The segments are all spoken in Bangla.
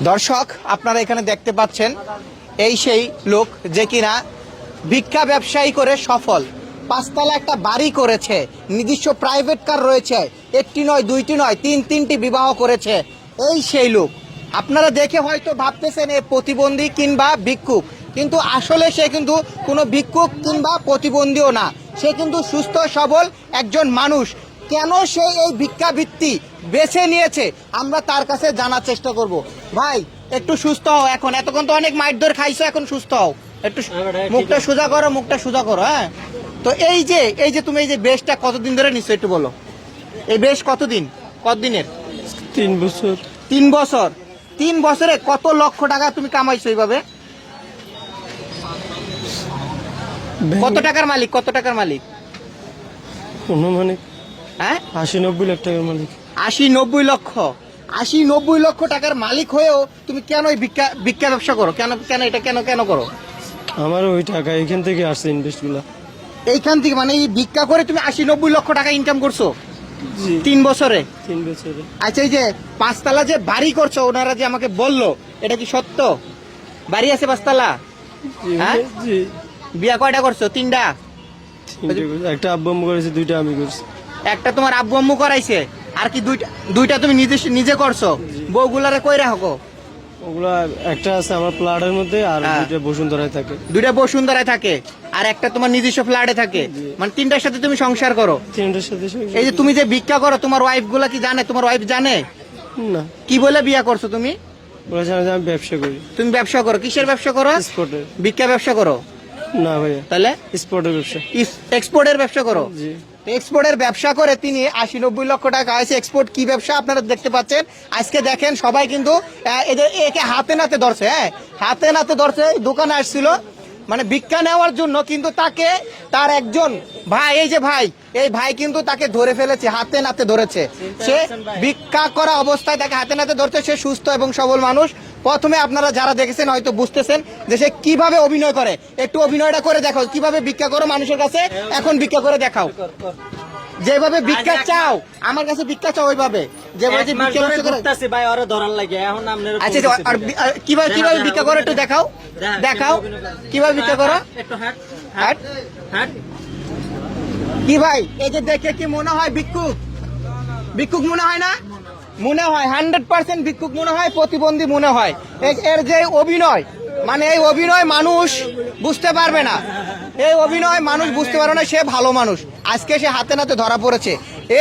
দর্শক আপনারা এখানে দেখতে পাচ্ছেন এই সেই লোক যে কিনা ভিক্ষা ব্যবসায়ী করে সফল, পাঁচতলা একটা বাড়ি করেছে, নিজস্ব প্রাইভেট কার রয়েছে, একটি নয় দুইটি নয় তিনটি বিবাহ করেছে। এই সেই লোক। আপনারা দেখে হয়তো ভাবতেছেন এ প্রতিবন্ধী কিংবা ভিক্ষুক, কিন্তু আসলে সে কিন্তু কোনো ভিক্ষুক কিংবা প্রতিবন্ধীও না, সে কিন্তু সুস্থ সবল একজন মানুষ। কেন সে এই ভিক্ষাবৃত্তি বেছে নিয়েছে আমরা তার কাছে জানার চেষ্টা করব। ভাই একটু সুস্থ হও, এখন এতক্ষণ তো অনেক মাইর খাইছো, এখন সুস্থ হও, একটু মুখটা সোজা করো, মুখটা সোজা করো। হ্যাঁ, তো এই যে তুমি এই যে বেশটা কতদিন ধরে নিচ্ছ একটু বলো। এই বেশ কতদিনের? 3 বছর। 3 বছর। 3 বছরে কত লক্ষ টাকা তুমি কামাইছো এইভাবে? কত টাকার মালিক? অনুমানিক হ্যাঁ 80-90 লাখ টাকার মালিক। 80-90 লক্ষ টাকার মালিক হয়েও তুমি কেন এই ভিক্ষা ব্যবসা করো? কেন করো? আমার ওই টাকা এখান থেকে আসছে ইনভেস্ট গুলা। এইখান থেকে মানে এই ভিক্ষা করে তুমি 80-90 লক্ষ টাকা ইনকাম করছো 3 বছরে? 3 বছরে। আচ্ছা, এই যে 5 তলা যে বাড়ি করছো, ওনারা যে আমাকে বললো, এটা কি সত্য? বাড়ি আছে 5 তলা? হ্যাঁ, বিয়া কয়টা করছো? 3টা। একটা আব্বু আম্মু করেছে, 2টা আমি করছি। একটা তোমার আব্বু আম্মু করাইছে, আর কি দুইটা তুমি নিজে করছো? বউগুলারে কই রাখো? ওগুলা একটা আছে আমার প্লাটের মধ্যে, আর 2টা বসুন্ধরায় থাকে। 2টা বসুন্ধরায় থাকে, আর একটা তোমার নিজস্ব ফ্ল্যাটে থাকে। মানে 3টার সাথে তুমি সংসার করো? 3টার সাথে। এই যে তুমি যে ভিক্ষা করো, তোমার ওয়াইফ গুলা কি জানে? তোমার ওয়াইফ জানে না। কি বলে বিয়া করছো তুমি? ওরা জানে যে আমি ব্যবসা করি। তুমি ব্যবসা করো? কিসের ব্যবসা করো? এক্সপোর্টের। ভিক্ষা ব্যবসা করো না ভাইয়া, তাহলে এক্সপোর্টের ব্যবসা। এক্সপোর্টের ব্যবসা করো? জি। এক্সপোর্টের ব্যবসা করে তিনি 80-90 লক্ষ টাকা আছে। এক্সপোর্ট কি ব্যবসা আপনারা দেখতে পাচ্ছেন। আজকে দেখেন সবাই কিন্তু একে হাতে নাতে ধরছে। হ্যাঁ, হাতে নাতে ধরছে। দোকানে আসছিল মানে ভিক্ষা নেওয়ার জন্য, কিন্তু তাকে তার একজন ভাই, এই ভাই কিন্তু তাকে ধরে ফেলেছে, হাতে নাতে ধরেছে। সে ভিক্ষা করা অবস্থায় তাকে হাতে নাতে ধরছে। সে সুস্থ এবং সবল মানুষ। প্রথমে আপনারা যারা দেখেছেন হয়তো বুঝতেছেন যে সে কিভাবে অভিনয় করে। একটু অভিনয়টা করে দেখাও, কিভাবে ভিক্ষা করো মানুষের কাছে। এখন ভিক্ষা করে দেখাও, যেভাবে ভিক্ষা চাও আমার কাছে ভিক্ষা চাও, ওইভাবে যেভাবে আচ্ছা, কিভাবে ভিক্ষা করো একটু দেখাও কিভাবে ভিক্ষা করো। কি ভাই, এই যে দেখে কি মনে হয় ভিক্ষুক মনে হয় না? মনে হয় 100% ভিক্ষুক মনে হয়, প্রতিবন্ধী মনে হয়। এর যে অভিনয়, মানে এই অভিনয় মানুষ বুঝতে পারবে না, সে ভালো মানুষ। আজকে সে হাতে নাতে ধরা পড়েছে।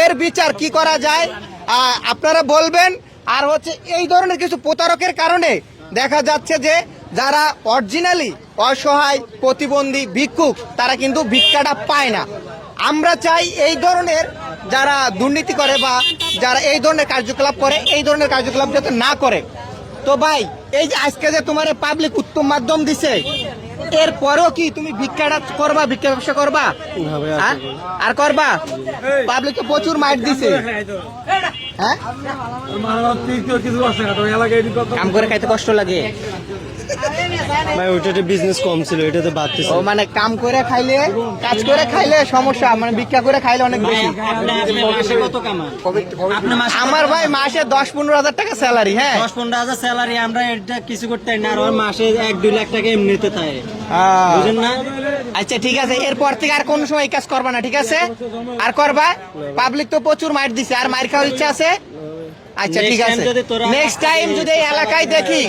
এর বিচার কি করা যায় আপনারা বলবেন। আর হচ্ছে এই ধরনের কিছু প্রতারকের কারণে দেখা যাচ্ছে যে যারা অরিজিনালি অসহায় প্রতিবন্ধী ভিক্ষুক, তারা কিন্তু ভিক্ষাটা পায় না। আমরা চাই এই ধরনের যারা দুর্নীতি করে বা যারা এই ধরনের কার্যকলাপ করে, এই ধরনের কার্যকলাপ যাতে না করে। তো ভাই, এই যে আজকে যে তোমার পাবলিক উত্তম মাধ্যম দিছে, এরপরেও কি তুমি ভিক্ষা ব্যবসা করবা? আর করবা? পাবলিক তো প্রচুর মাইট দিছে। হ্যাঁ, কাম করে খাইতে কষ্ট লাগে ভাই, ওইটাতে বিজনেস কম ছিল, এটাতে বাড়তেছে। ও মানে কাজ করে খাইলে সমস্যা, মানে ভিক্ষা করে খাইলে অনেক বেশি। আমার ভাই মাসে 10-15 হাজার টাকা স্যালারি। হ্যাঁ, 10-15 হাজার স্যালারি, আমরা এটা কিছু করতে না। আর ওর মাসে 1-2 লাখ টাকা এমনিতে থাকে, বুঝেন না? আচ্ছা ঠিক আছে, এরপর থেকে আর কোন সময় এই কাজ করবা না, ঠিক আছে? আর করবা? পাবলিক তো প্রচুর মাইর দিছে, আর মাইর খাওয়ার ইচ্ছা আছে? আচ্ছা ঠিক আছে, নেক্সট টাইম যদি এই এলাকায় দেখি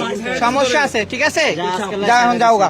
সমস্যা আছে, ঠিক আছে, যাও এখন যাওগা।